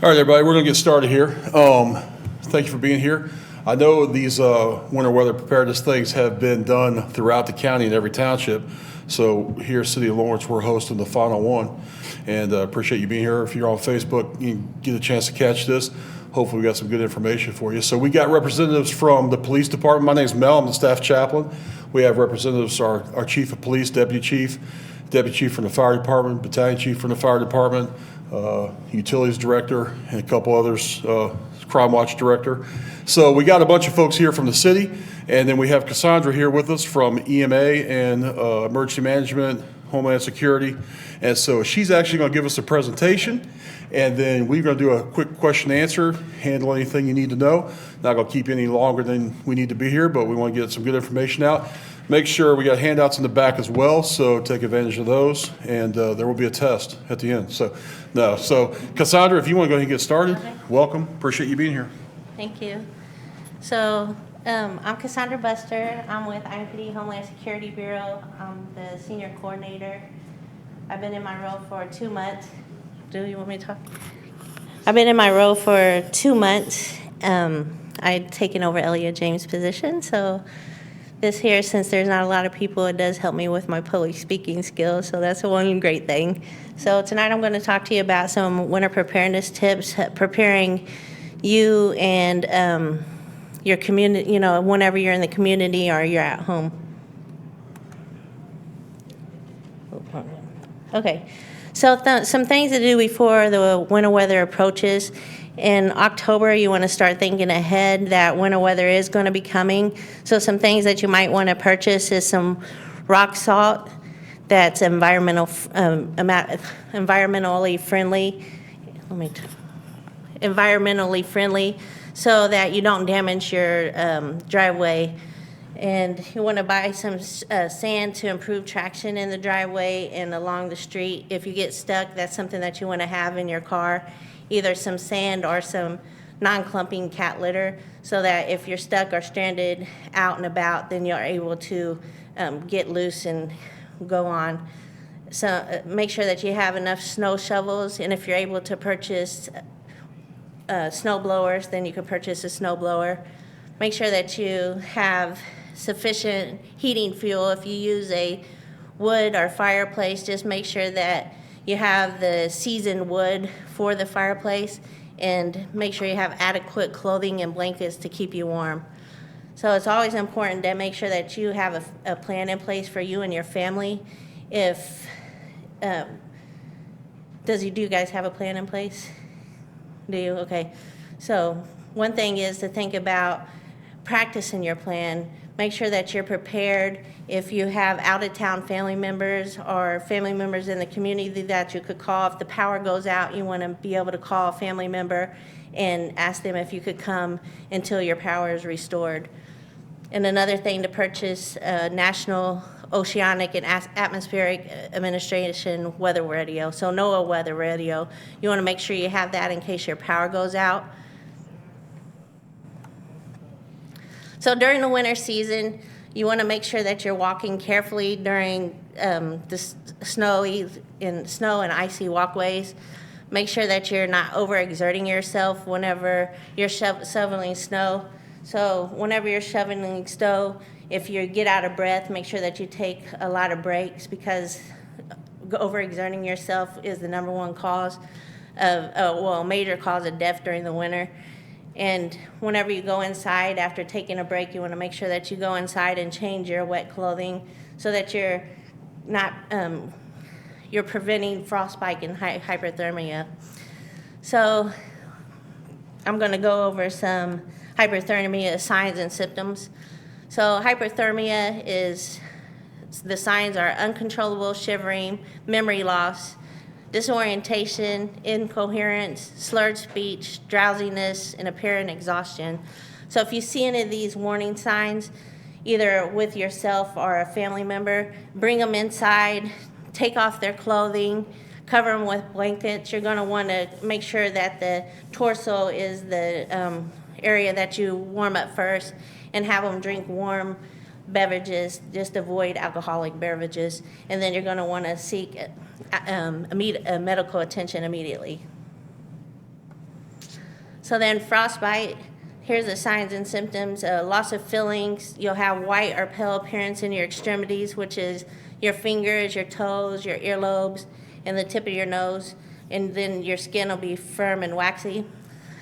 All right, everybody, we're going to get started here. Thank you for being here. I know these winter weather preparedness things have been done throughout the county and every township. So here, City of Lawrence, we're hosting the final one, and appreciate you being here. If you're on Facebook, you can get a chance to catch this. Hopefully, we got some good information for you. So we got representatives from the police department. My name is Mel. I'm the staff chaplain. We have representatives, our chief of police, deputy chief from the fire department, battalion chief from the fire department, utilities director, and a couple others, crime watch director. So we got a bunch of folks here from the city, and then we have Cassandra here with us from EMA and emergency management, Homeland Security. And so she's actually going to give us a presentation, and then we're going to do a quick question and answer, handle anything you need to know. Not going to keep you any longer than we need to be here, but we want to get some good information out. Make sure we got handouts in the back as well, so take advantage of those, and there will be a test at the end. So Cassandra, if you want to go ahead and get started, welcome. Appreciate you being here. Thank you. So I'm Cassandra Buster. I'm with LPD Homeland Security Bureau. I'm the senior coordinator. I've been in my role for 2 months. Do you want me to talk? I've been in my role for 2 months. I've taken over Elia James' position, so this here, since there's not a lot of people, it does help me with my public speaking skills, so that's one great thing. So tonight I'm going to talk to you about some winter preparedness tips, preparing you and your community, whenever you're in the community or you're at home. Okay, so some things to do before the winter weather approaches. In October, you want to start thinking ahead that winter weather is going to be coming. So some things that you might want to purchase is some rock salt that's environmentally friendly, so that you don't damage your driveway. And you want to buy some sand to improve traction in the driveway and along the street. If you get stuck, that's something that you want to have in your car. Either some sand or some non-clumping cat litter, so that if you're stuck or stranded out and about, then you're able to get loose and go on. So make sure that you have enough snow shovels, and if you're able to purchase snow blowers, then you can purchase a snow blower. Make sure that you have sufficient heating fuel. If you use a wood or fireplace, just make sure that you have the seasoned wood for the fireplace, and make sure you have adequate clothing and blankets to keep you warm. So it's always important to make sure that you have a plan in place for you and your family. Do you guys have a plan in place? Do you? Okay. So one thing is to think about practicing your plan. Make sure that you're prepared. If you have out-of-town family members or family members in the community that you could call, if the power goes out, you want to be able to call a family member and ask them if you could come until your power is restored. And another thing to purchase, National Oceanic and Atmospheric Administration weather radio, so NOAA weather radio. You want to make sure you have that in case your power goes out. So during the winter season, you want to make sure that you're walking carefully during the snow and icy walkways. Make sure that you're not overexerting yourself whenever you're shoveling snow. So whenever you're shoveling snow, if you get out of breath, make sure that you take a lot of breaks, because overexerting yourself is the number one cause of, major cause of death during the winter. And whenever you go inside after taking a break, you want to make sure that you go inside and change your wet clothing, so that you're not you're preventing frostbite and hypothermia. So I'm going to go over some hypothermia signs and symptoms. So hypothermia the signs are uncontrollable shivering, memory loss, disorientation, incoherence, slurred speech, drowsiness, and apparent exhaustion. So if you see any of these warning signs, either with yourself or a family member, bring them inside, take off their clothing, cover them with blankets. You're going to want to make sure that the torso is the area that you warm up first, and have them drink warm beverages. Just avoid alcoholic beverages, and then you're going to want to seek medical attention immediately. So then frostbite, here's the signs and symptoms: loss of feelings. You'll have white or pale appearance in your extremities, which is your fingers, your toes, your earlobes, and the tip of your nose. And then your skin will be firm and waxy.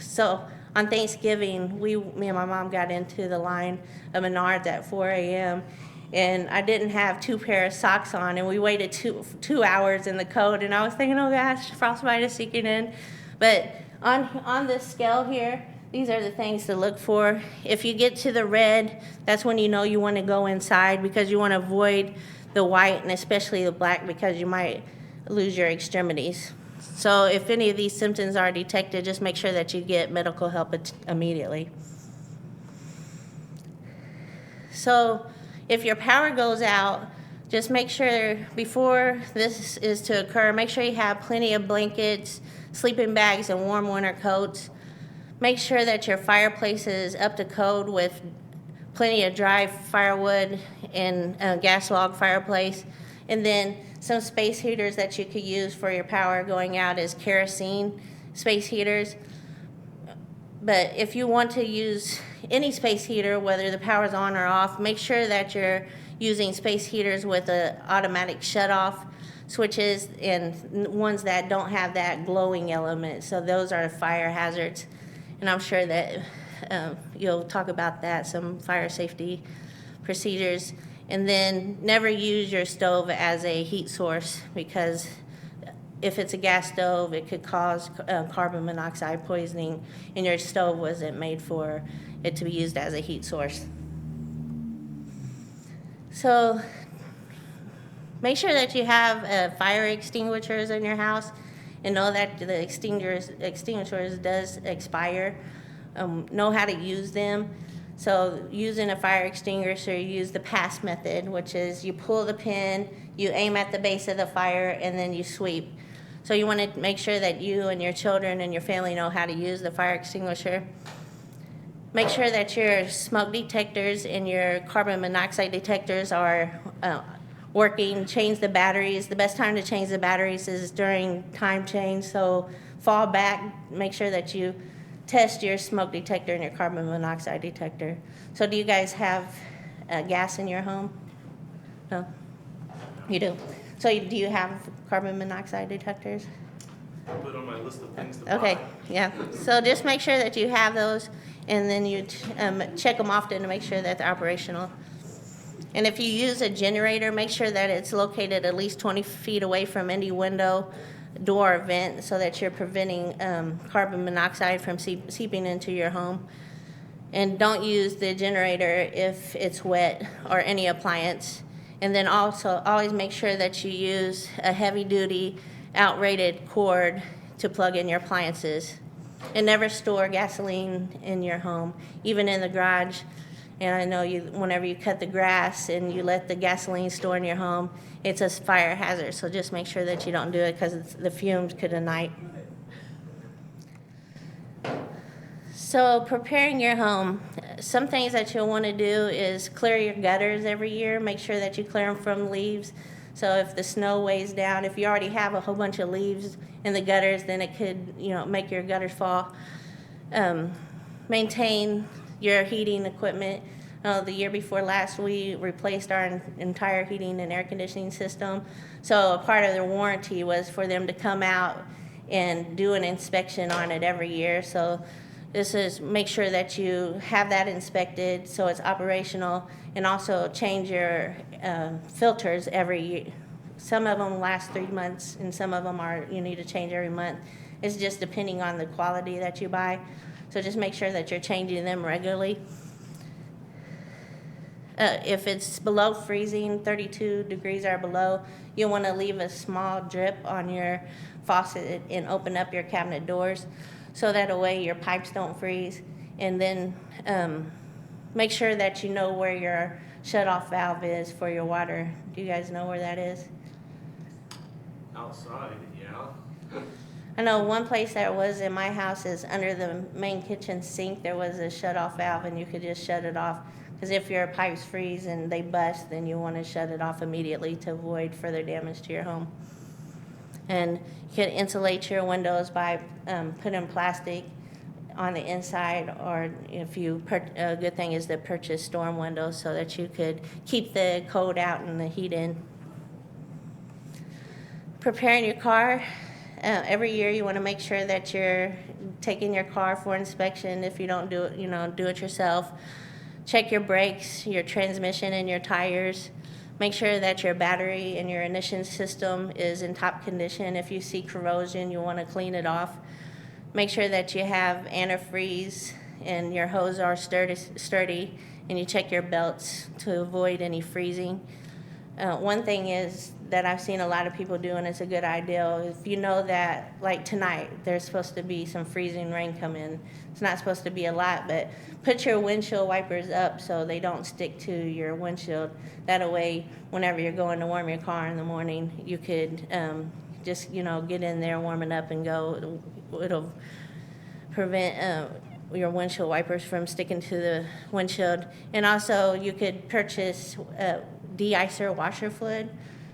So on Thanksgiving, me and my mom got into the line of Menards at 4 a.m. and I didn't have 2 pairs of socks on, and we waited two hours in the cold, and I was thinking, oh gosh, frostbite is seeking in. But on this scale here, these are the things to look for. If you get to the red, that's when you know you want to go inside, because you want to avoid the white and especially the black, because you might lose your extremities. So if any of these symptoms are detected, just make sure that you get medical help immediately. So if your power goes out, just make sure before this is to occur, make sure you have plenty of blankets, sleeping bags, and warm winter coats. Make sure that your fireplace is up to code with plenty of dry firewood and a gas log fireplace. And then some space heaters that you could use for your power going out is kerosene space heaters. But if you want to use any space heater, whether the power's on or off, make sure that you're using space heaters with the automatic shut-off switches and ones that don't have that glowing element. So those are fire hazards. And I'm sure that you'll talk about that, some fire safety procedures. And then never use your stove as a heat source, because if it's a gas stove, it could cause carbon monoxide poisoning, and your stove wasn't made for it to be used as a heat source. So make sure that you have fire extinguishers in your house, and know that the extinguishers does expire. Know how to use them. So using a fire extinguisher, you use the pass method, which is you pull the pin, you aim at the base of the fire, and then you sweep. So you want to make sure that you and your children and your family know how to use the fire extinguisher. Make sure that your smoke detectors and your carbon monoxide detectors are working. Change the batteries. The best time to change the batteries is during time change. So fall back, make sure that you test your smoke detector and your carbon monoxide detector. So do you guys have gas in your home? No? You do? So do you have carbon monoxide detectors? I'll put it on my list of things to buy. Okay, yeah. So just make sure that you have those, and then you check them often to make sure that they're operational. And if you use a generator, make sure that it's located at least 20 feet away from any window, door, or vent, so that you're preventing carbon monoxide from seeping into your home. And don't use the generator if it's wet, or any appliance. And then also always make sure that you use a heavy-duty, outrated cord to plug in your appliances. And never store gasoline in your home, even in the garage. And I know whenever you cut the grass and you let the gasoline store in your home, it's a fire hazard. So just make sure that you don't do it, because the fumes could ignite. So preparing your home, some things that you'll want to do is clear your gutters every year. Make sure that you clear them from leaves. So if the snow weighs down, if you already have a whole bunch of leaves in the gutters, then it could, make your gutters fall. Maintain your heating equipment. The year before last, we replaced our entire heating and air conditioning system. So a part of their warranty was for them to come out and do an inspection on it every year. So this is make sure that you have that inspected so it's operational, and also change your filters every year. Some of them last 3 months, and some of them you need to change every month. It's just depending on the quality that you buy. So just make sure that you're changing them regularly. If it's below freezing, 32 degrees or below, you'll want to leave a small drip on your faucet and open up your cabinet doors, so that way your pipes don't freeze. And then make sure that you know where your shut-off valve is for your water. Do you guys know where that is? Outside, yeah. I know one place that was in my house is under the main kitchen sink. There was a shut-off valve, and you could just shut it off. Because if your pipes freeze and they bust, then you want to shut it off immediately to avoid further damage to your home. And you can insulate your windows by putting plastic on the inside, or if you, a good thing is to purchase storm windows so that you could keep the cold out and the heat in. Preparing your car. Every year you want to make sure that you're taking your car for inspection. If you don't do it, do it yourself. Check your brakes, your transmission, and your tires. Make sure that your battery and your ignition system is in top condition. If you see corrosion, you want to clean it off. Make sure that you have antifreeze and your hose are sturdy, and you check your belts to avoid any freezing. One thing is that I've seen a lot of people do, and it's a good idea, if you know that, like tonight, there's supposed to be some freezing rain come in. It's not supposed to be a lot, but put your windshield wipers up so they don't stick to your windshield. That way, whenever you're going to warm your car in the morning, you could just, get in there, warm it up, and go. It'll prevent your windshield wipers from sticking to the windshield. And also, you could purchase de-icer washer fluid.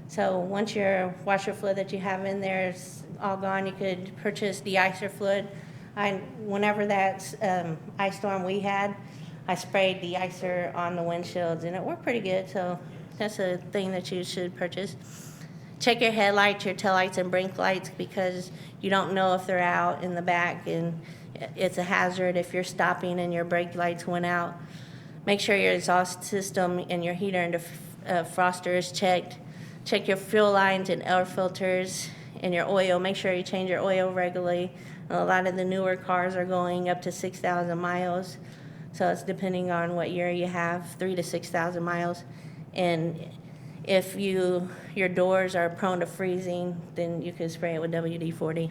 So once your washer fluid that you have in there is all gone, you could purchase de-icer fluid. Whenever that ice storm we had, I sprayed de-icer on the windshields, and it worked pretty good. So that's a thing that you should purchase. Check your headlights, your taillights, and brake lights, because you don't know if they're out in the back, and it's a hazard if you're stopping and your brake lights went out. Make sure your exhaust system and your heater and defroster is checked. Check your fuel lines and air filters and your oil. Make sure you change your oil regularly. A lot of the newer cars are going up to 6,000 miles. So it's depending on what year you have, 3,000 to 6,000 miles. And if your doors are prone to freezing, then you can spray it with WD-40.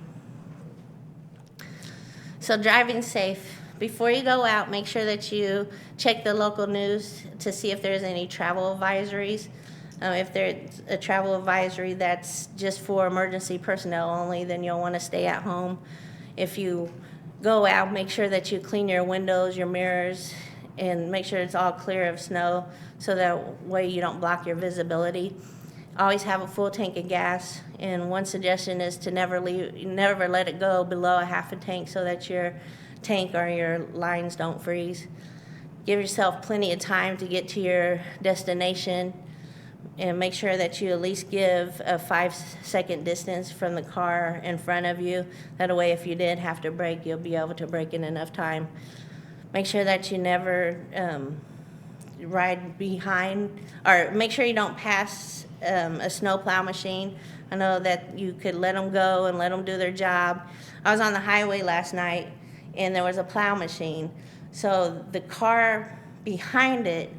So driving safe. Before you go out, make sure that you check the local news to see if there's any travel advisories. If there's a travel advisory that's just for emergency personnel only, then you'll want to stay at home. If you go out, make sure that you clean your windows, your mirrors, and make sure it's all clear of snow, so that way you don't block your visibility. Always have a full tank of gas, and one suggestion is to never let it go below a half a tank, so that your tank or your lines don't freeze. Give yourself plenty of time to get to your destination, and make sure that you at least give a 5-second distance from the car in front of you. That way, if you did have to brake, you'll be able to brake in enough time. Make sure that you never ride behind, or make sure you don't pass a snowplow machine. I know that you could let them go and let them do their job. I was on the highway last night, and there was a plow machine. So the car behind it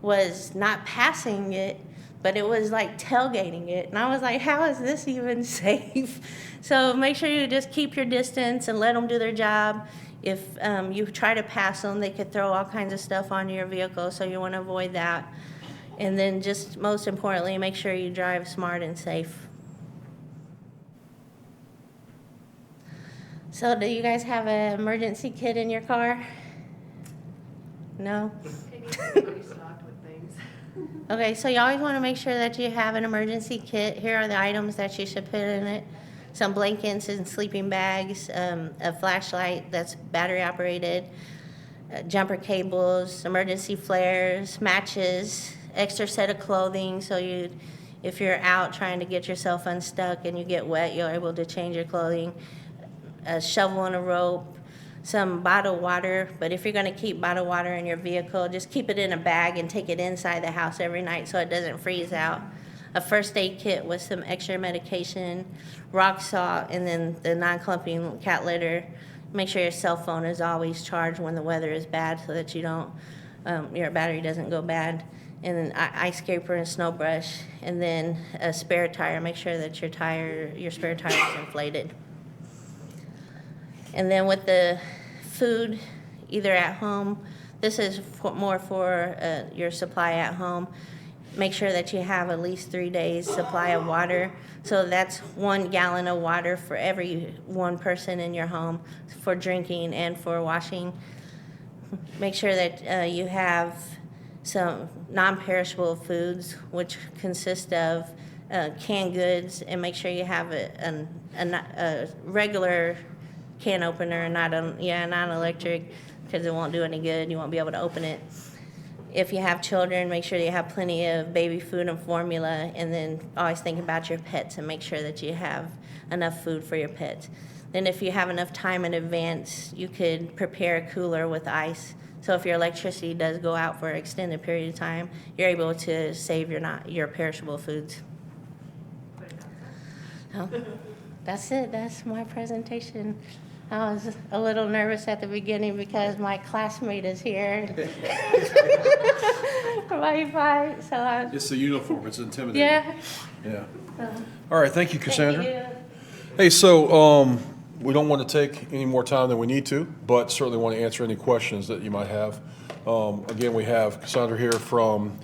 was not passing it, but it was like tailgating it. And I was like, how is this even safe? So make sure you just keep your distance and let them do their job. If you try to pass them, they could throw all kinds of stuff on your vehicle, so you want to avoid that. And then just most importantly, make sure you drive smart and safe. So do you guys have an emergency kit in your car? No? Pretty stocked with things. Okay, so you always want to make sure that you have an emergency kit. Here are the items that you should put in it. Some blankets and sleeping bags, a flashlight that's battery operated, jumper cables, emergency flares, matches, extra set of clothing, so if you're out trying to get yourself unstuck and you get wet, you're able to change your clothing, a shovel and a rope, some bottled water. But if you're going to keep bottled water in your vehicle, just keep it in a bag and take it inside the house every night so it doesn't freeze out. A first aid kit with some extra medication, rock salt, and then the non-clumping cat litter. Make sure your cell phone is always charged when the weather is bad, so that you don't, your battery doesn't go bad. And then ice scraper and snow brush, and then a spare tire. Make sure that your spare tire is inflated. And then with the food, either at home, this is more for your supply at home. Make sure that you have at least 3 days supply of water. So that's 1 gallon of water for every one person in your home, for drinking and for washing. Make sure that you have some non-perishable foods, which consist of canned goods, and make sure you have a regular can opener, not electric, because it won't do any good. You won't be able to open it. If you have children, make sure you have plenty of baby food and formula, and then always think about your pets and make sure that you have enough food for your pets. Then if you have enough time in advance, you could prepare a cooler with ice. So if your electricity does go out for an extended period of time, you're able to save your perishable foods. So, that's it. That's my presentation. I was a little nervous at the beginning because my classmate is here. So It's the uniform, it's intimidating. yeah. Yeah. All right, thank you, Cassandra. Thank you. Hey, so we don't want to take any more time than we need to, but certainly want to answer any questions that you might have. Again, we have Cassandra here from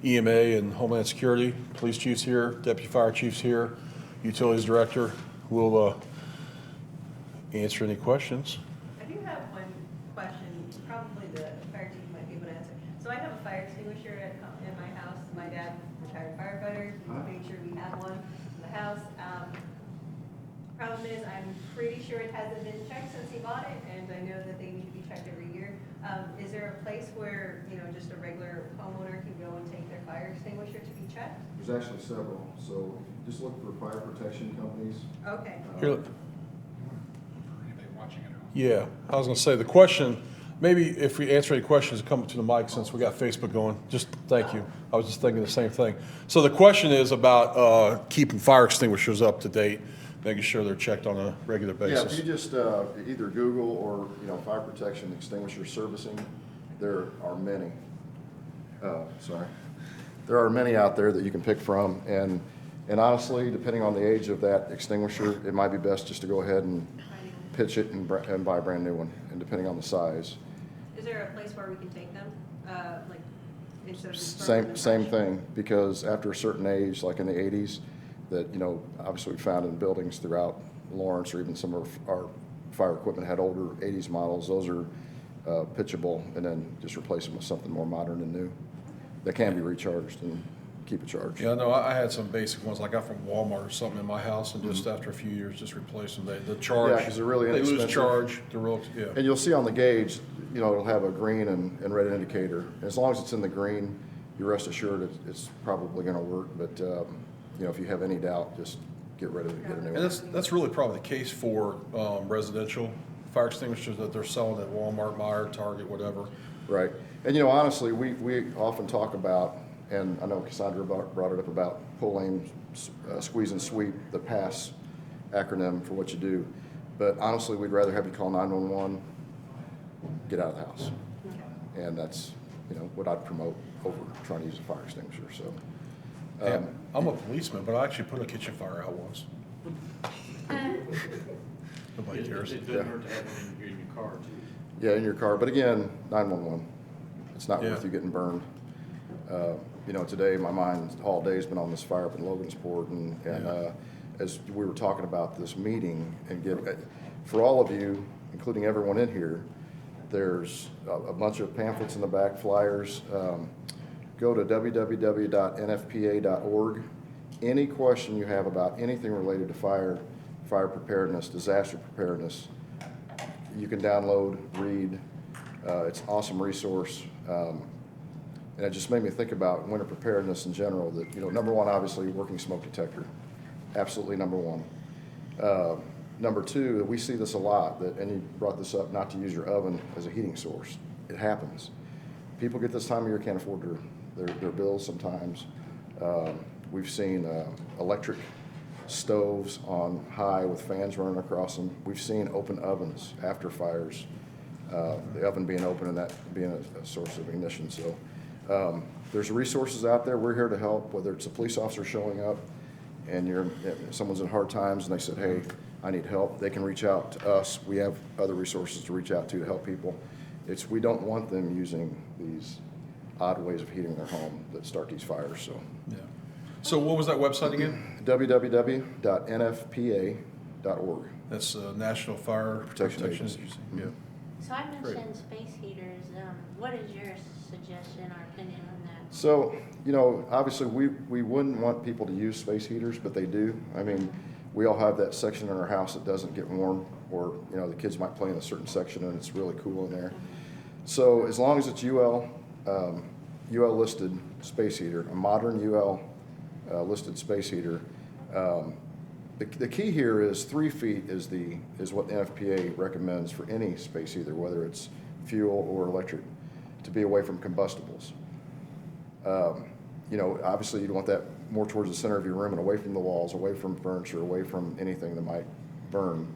EMA and Homeland Security, police chief's here, deputy fire chief's here, utilities director. We'll answer any questions. I do have one question, probably the fire chief might be able to answer. So I have a fire extinguisher in my house. My dad, retired firefighter, made sure we had one in the house. Problem is, I'm pretty sure it hasn't been checked since he bought it, and I know that they need to be checked every year. Is there a place where, just a regular homeowner can go and take their fire extinguisher to be checked? There's actually several, so just look for fire protection companies. Okay. Here, yeah, I was going to say the question, maybe if we answer any questions, come to the mic since we got Facebook going. Just thank you. I was just thinking the same thing. So the question is about keeping fire extinguishers up to date, making sure they're checked on a regular Yeah, basis. if you just either Google or, fire protection extinguisher servicing, there are many. There are many out there that you can pick from, and honestly, depending on the age of that extinguisher, it might be best just to go ahead and pitch it and buy a brand new one, and depending on the size. Is there a place where we can take them, like, instead of just throwing them Same fresh? thing, because after a certain age, like in the 80s, that, obviously we found in buildings throughout Lawrence, or even some of our fire equipment had older 80s models. Those are pitchable, and then just replace them with something more modern and new that can be recharged and keep it charged. Yeah, no, I had some basic ones like I got from Walmart or something in my house, and just after a few years, just replace them. The charge, Yeah, 'cause they're really they lose inexpensive. charge. They're real, yeah. And you'll see on the gauge, it'll have a green and red indicator. As long as it's in the green, you rest assured it's probably going to work. But if you have any doubt, just get rid of it, get a new And one. that's really probably the case for residential fire extinguishers that they're selling at Walmart, Meijer, Target, whatever. Right. And honestly, we often talk about, and I know Cassandra brought it up about pull, aim, squeeze, and sweep, the PASS acronym for what you do. But honestly, we'd rather have you call 911, get out of the house. And that's, what I'd promote over trying to use a fire extinguisher. So, And I'm a policeman, but I actually put a kitchen fire out once. Nobody cares. It doesn't hurt to have one in your car, too. yeah, in your car. But again, 911, it's not Yeah. worth you getting burned. Today my mind all day has been on this fire up in Logansport, and as we were talking about this meeting, and for all of you, including everyone in here, there's a bunch of pamphlets in the back, flyers. Go to www.nfpa.org. Any question you have about anything related to fire preparedness, disaster preparedness, you can download, read. It's an awesome resource. And it just made me think about winter preparedness in general, that, number one, obviously, working smoke detector. Absolutely number one. Number two, we see this a lot, and you brought this up, not to use your oven as a heating source. It happens. People get this time of year, can't afford their bills sometimes. We've seen electric stoves on high with fans running across them. We've seen open ovens after fires, the oven being open and that being a source of ignition. So there's resources out there. We're here to help, whether it's a police officer showing up and someone's in hard times and they said, hey, I need help. They can reach out to us. We have other resources to reach out to help people. We don't want them using these odd ways of heating their home that start these fires. So Yeah. So what was that website again? www.nfpa.org. That's National Fire Protection Protection Agency. Agency. Yeah. So I Great. mentioned space heaters. What is your suggestion or opinion on that? So, obviously we wouldn't want people to use space heaters, but they do. I mean, we all have that section in our house that doesn't get warm. or, you know, the kids might play in a certain section and it's really cool in there. So as long as it's UL listed space heater, a modern UL listed space heater, the key here is 3 feet is what the NFPA recommends for any space heater, whether it's fuel or electric, to be away from combustibles. You know, obviously you'd want that more towards the center of your room and away from the walls, away from furniture, away from anything that might burn.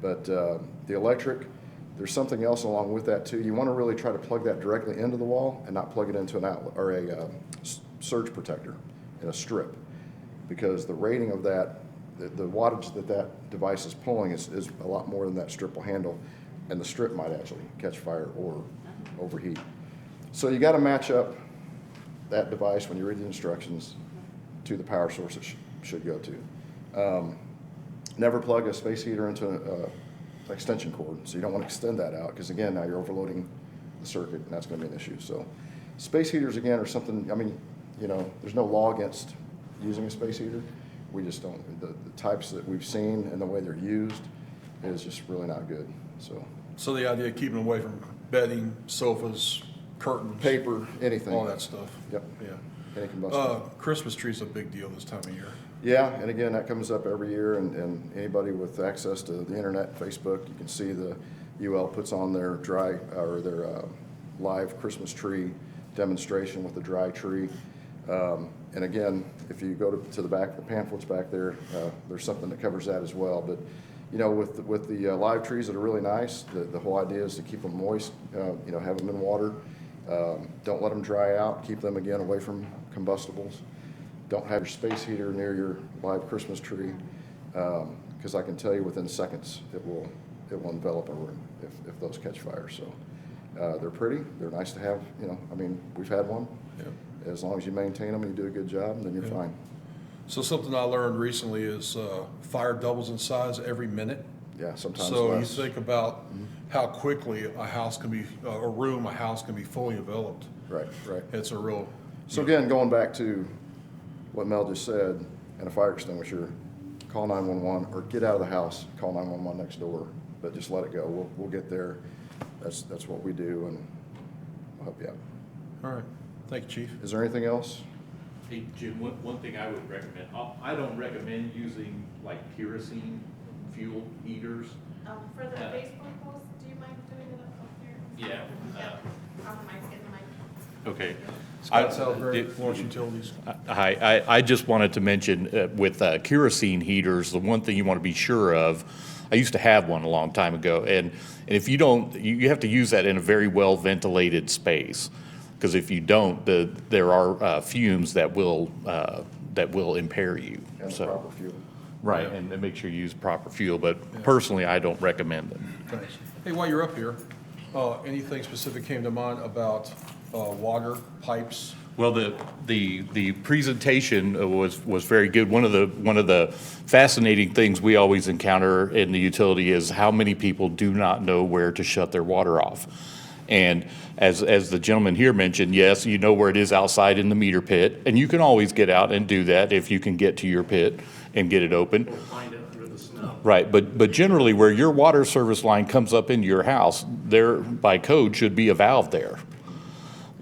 But the electric, there's something else along with that too. You want to really try to plug that directly into the wall and not plug it into an outlet or a surge protector in a strip, because the rating of that, the wattage that device is pulling is a lot more than that strip will handle, and the strip might actually catch fire or overheat. So you got to match up that device when you read the instructions to the power source it should go to. Never plug a space heater into an extension cord, so you don't want to extend that out, because again, now you're overloading the circuit, and that's going to be an issue. So space heaters, again, are something, I mean, you know, there's no law against using a space heater. We just don't, the types that we've seen and the way they're used is just really not good. So the idea of keeping away from bedding, sofas, curtains. Paper, anything. All that stuff. Yep. Yeah. Any combustible. Christmas tree's a big deal this time of year. Yeah, and again, that comes up every year, and anybody with access to the internet, Facebook, you can see the UL puts on their dry, or their live Christmas tree demonstration with the dry tree. And again, if you go to the back, the pamphlets back there, there's something that covers that as well. But you know, with the live trees that are really nice, the whole idea is to keep them moist, you know, have them in water. Don't let them dry out. Keep them, again, away from combustibles. Don't have your space heater near your live Christmas tree, because I can tell you within seconds it will envelop a room if those catch fire. So they're pretty. They're nice to have. You know, I mean, we've had one. Yep. As long as you maintain them and you do a good job, then you're fine. So something I learned recently is fire doubles in size every minute. Yeah, sometimes So less. you think about how quickly a house can be, a house can be fully enveloped. Right. It's a real. So again, going back to what Mel just said, and a fire extinguisher, call 911 or get out of the house, call 911 next door, but just let it go. We'll get there. That's what we do, and I'll help you out. All right. Thank you, Chief. Is there anything else? Hey, Jim, one thing I would recommend, I don't recommend using like kerosene fuel heaters. For the Facebook post, do you mind doing it up here? Yeah. On the mic, get the mic. Okay. Scott Salisbury, Florence Utilities. Hi, I just wanted to mention with kerosene heaters, the one thing you want to be sure of, I used to have one a long time ago, and if you don't, you have to use that in a very well ventilated space, because if you don't, there are fumes that will impair you. And So- proper fuel. Right, and make sure you use proper fuel, but personally, I don't recommend them. Thanks. Hey, while you're up here, anything specific came to mind about water, pipes? Well, the presentation was very good. One of the fascinating things we always encounter in the utility is how many people do not know where to shut their water off. And as the gentleman here mentioned, yes, you know where it is outside in the meter pit, and you can always get out and do that if you can get to your pit and get it open. Find it under the snow. Right, but generally where your water service line comes up into your house, there by code should be a valve there.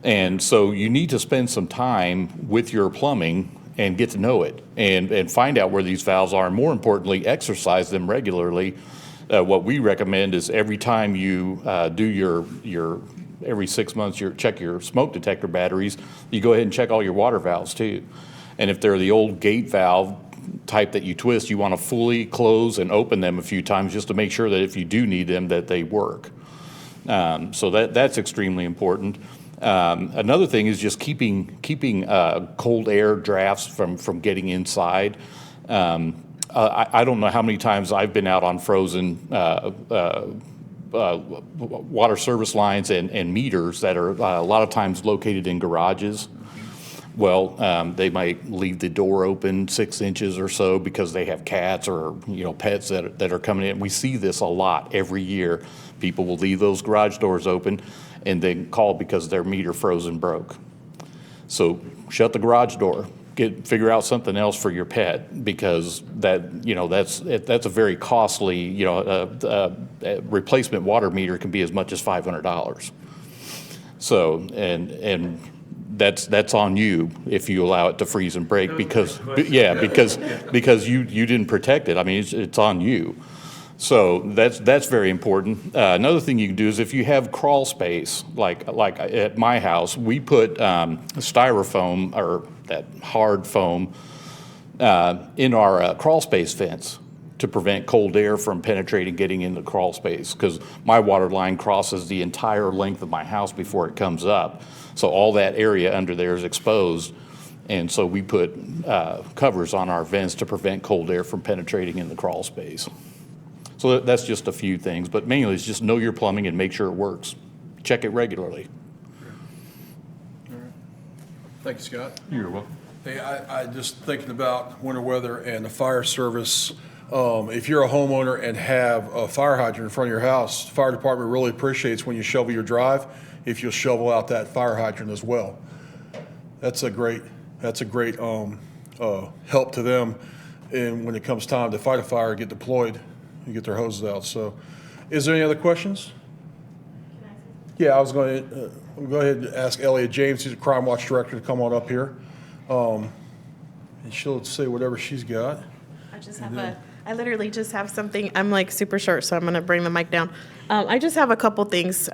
And so you need to spend some time with your plumbing and get to know it and find out where these valves are, and more importantly, exercise them regularly. What we recommend is every time you do your every 6 months, check your smoke detector batteries, you go ahead and check all your water valves too. And if they're the old gate valve type that you twist, you want to fully close and open them a few times just to make sure that if you do need them, that they work. So that's extremely important. Another thing is just keeping cold air drafts from getting inside. I don't know how many times I've been out on frozen water service lines and meters that are a lot of times located in garages. Well, they might leave the door open 6 inches or so because they have cats or pets that are coming in. We see this a lot every year. People will leave those garage doors open and then call because their meter frozen broke. So shut the garage door, figure out something else for your pet, because that's a very costly, replacement water meter can be as much as $500. So, and that's on you if you allow it to freeze and break, because you didn't protect it. I mean, it's on you. So that's very important. Another thing you can do is, if you have crawl space, like at my house, we put styrofoam, or that hard foam, in our crawl space fence to prevent cold air from penetrating, getting into crawl space, because my water line crosses the entire length of my house before it comes up. So all that area under there is exposed. And so we put covers on our vents to prevent cold air from penetrating in the crawl space. So that's just a few things, but mainly it's just know your plumbing and make sure it works. Check it regularly. Thank you, Scott. You're welcome. Hey, I just thinking about winter weather and the fire service. If you're a homeowner and have a fire hydrant in front of your house, the fire department really appreciates when you shovel your drive, if you'll shovel out that fire hydrant as well. That's a great help to them. And when it comes time to fight a fire, get deployed, and get their hoses out. So, is there any other questions? Yeah, I was going to go ahead and ask Elliot James, who's a Crime Watch Director, to come on up here. And she'll say whatever she's got. I literally just have something. I'm like super short, so I'm going to bring the mic down. I just have a couple things.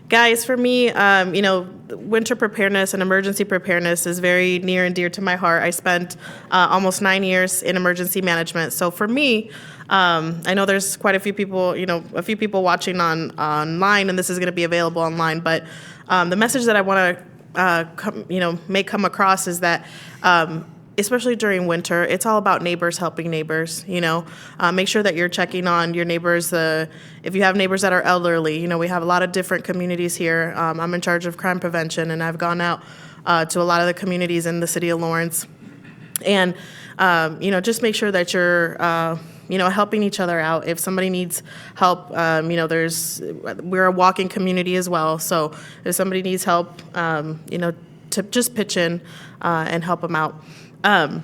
Guys, for me, winter preparedness and emergency preparedness is very near and dear to my heart. I spent almost 9 years in emergency management. So for me, I know there's quite a few people watching online, and this is going to be available online. But the message that I want to make come across is that, especially during winter, it's all about neighbors helping neighbors. Make sure that you're checking on your neighbors. If you have neighbors that are elderly, we have a lot of different communities here. I'm in charge of crime prevention, and I've gone out to a lot of the communities in the city of Lawrence, and just make sure that you're helping each other out. If somebody needs help, we're a walking community as well. So if somebody needs help, to just pitch in and help them out. The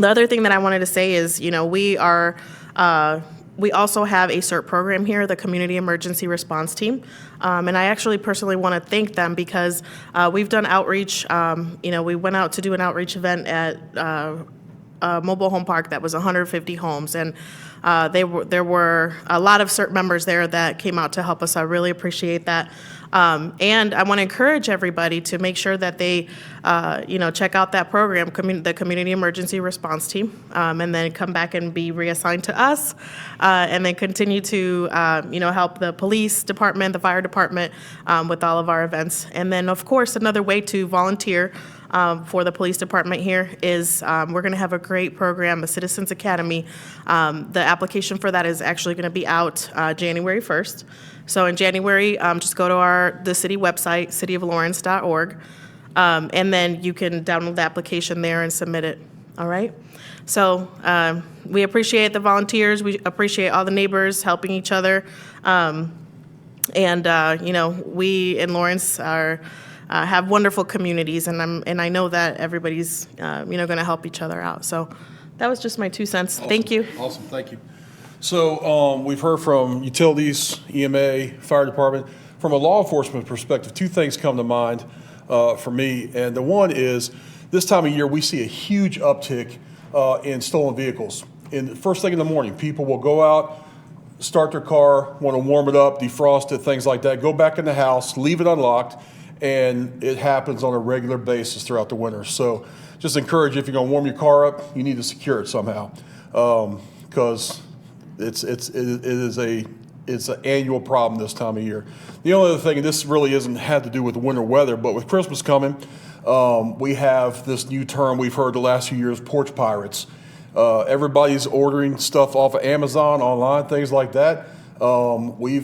other thing that I wanted to say is, we also have a CERT program here, the Community Emergency Response Team. And I actually personally want to thank them, because we've done outreach. We went out to do an outreach event at a mobile home park that was 150 homes. And there were a lot of CERT members there that came out to help us. I really appreciate that. And I want to encourage everybody to make sure that they, check out that program, the Community Emergency Response Team, and then come back and be reassigned to us, and then continue to, help the police department, the fire department, with all of our events. And then, of course, another way to volunteer for the police department here is we're going to have a great program, the Citizens Academy. The application for that is actually going to be out January 1st. So in January, just go to the city website, cityoflawrence.org, and then you can download the application there and submit it. All right? So we appreciate the volunteers. We appreciate all the neighbors helping each other. We in Lawrence have wonderful communities, and I know that everybody's going to help each other out. So that was just my 2 cents. Awesome. Thank you. Awesome, thank you. So we've heard from utilities, EMA, fire department. From a law enforcement perspective, 2 things come to mind for me. And the one is, this time of year, we see a huge uptick in stolen vehicles. First thing in the morning, people will go out, start their car, want to warm it up, defrost it, things like that, go back in the house, leave it unlocked, and it happens on a regular basis throughout the winter. So just encourage you, if you're going to warm your car up, you need to secure it somehow, because it's an annual problem this time of year. The only other thing, and this really isn't had to do with winter weather, but with Christmas coming, we have this new term we've heard the last few years, porch pirates. Everybody's ordering stuff off of Amazon, online, things like that. We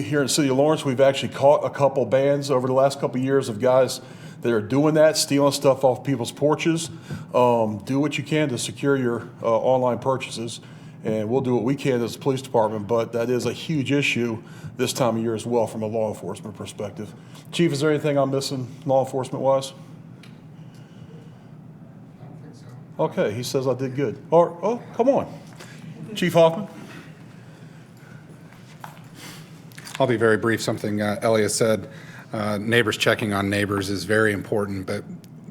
here in the city of Lawrence, we've actually caught a couple bands over the last couple of years of guys that are doing that, stealing stuff off people's porches. Do what you can to secure your online purchases, and we'll do what we can as a police department, but that is a huge issue this time of year as well from a law enforcement perspective. Chief, is there anything I'm missing law enforcement wise? Okay, he says I did good. Oh, come on. Chief Hoffman? I'll be very brief. Something Elliot said, neighbors checking on neighbors is very important, but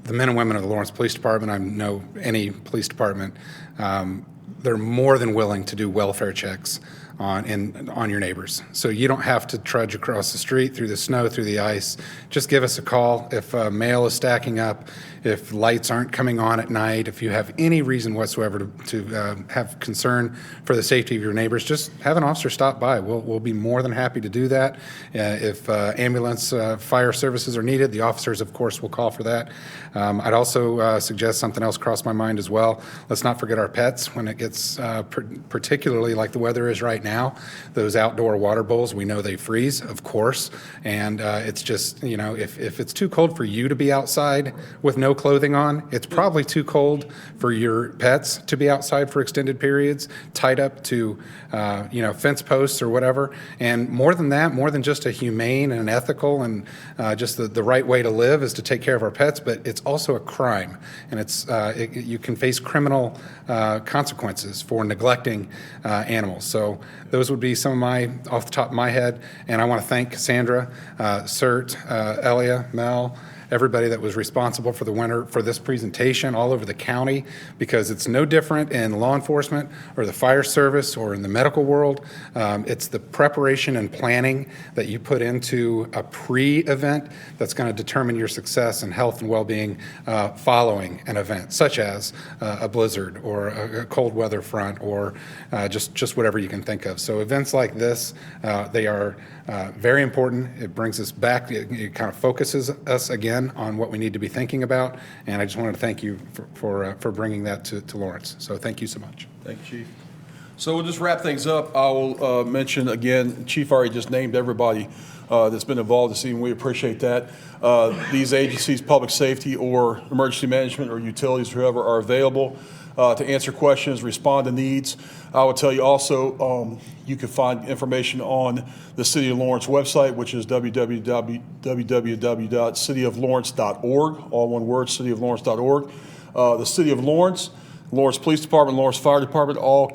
the men and women of the Lawrence Police Department, I know any police department, they're more than willing to do welfare checks on your neighbors. So you don't have to trudge across the street, through the snow, through the ice. Just give us a call. If mail is stacking up, if lights aren't coming on at night, if you have any reason whatsoever to have concern for the safety of your neighbors, just have an officer stop by. We'll be more than happy to do that. If ambulance, fire services are needed, the officers, of course, will call for that. I'd also suggest something else crossed my mind as well. Let's not forget our pets when it gets particularly like the weather is right now. Those outdoor water bowls, we know they freeze, of course, and it's just, if it's too cold for you to be outside with no clothing on, it's probably too cold for your pets to be outside for extended periods, tied up to, fence posts or whatever. And more than that, more than just a humane and ethical and just the right way to live is to take care of our pets, but it's also a crime, and you can face criminal consequences for neglecting animals. So those would be some of off the top of my head, and I want to thank Sandra, Cert, Elia, Mel, everybody that was responsible for this presentation all over the county, because it's no different in law enforcement or the fire service or in the medical world. It's the preparation and planning that you put into a pre-event that's going to determine your success and health and well-being following an event, such as a blizzard or a cold weather front or just whatever you can think of. So events like this, they are very important. It brings us back. It kind of focuses us again on what we need to be thinking about. And I just wanted to thank you for bringing that to Lawrence. So thank you so much. Thank you, Chief. So we'll just wrap things up. I will mention again, Chief already just named everybody that's been involved this evening. We appreciate that. These agencies, public safety or emergency management or utilities, whoever, are available to answer questions, respond to needs. I will tell you also, you can find information on the City of Lawrence website, which is www.cityoflawrence.org, all one word, cityoflawrence.org. The City of Lawrence, Lawrence Police Department, Lawrence Fire Department all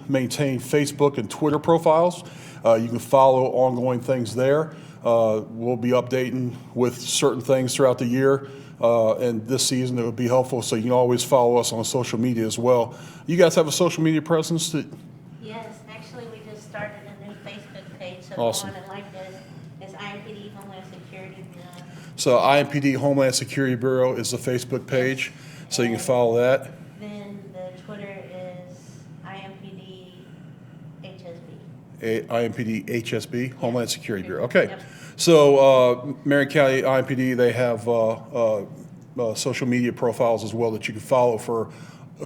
maintain Facebook and Twitter profiles. You can follow ongoing things there. We'll be updating with certain things throughout the year. And this season, it would be helpful, so you can always follow us on social media as well. You guys have a social media presence? Yes, actually, we just started a new Facebook page, so Awesome. the one I like is IMPD Homeland Security Bureau. So IMPD Homeland Security Bureau is the Facebook page, so you can follow that. Then the Twitter is IMPD HSB. IMPD HSB, Homeland Security Bureau. Okay. Yep. So Marion County IMPD, they have social media profiles as well that you can follow for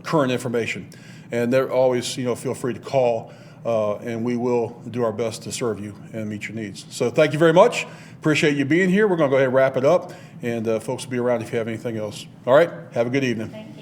current information. And they're always, feel free to call, and we will do our best to serve you and meet your needs. So thank you very much. Appreciate you being here. We're going to go ahead and wrap it up, and folks will be around if you have anything else. All right. Have a good evening. Thank you.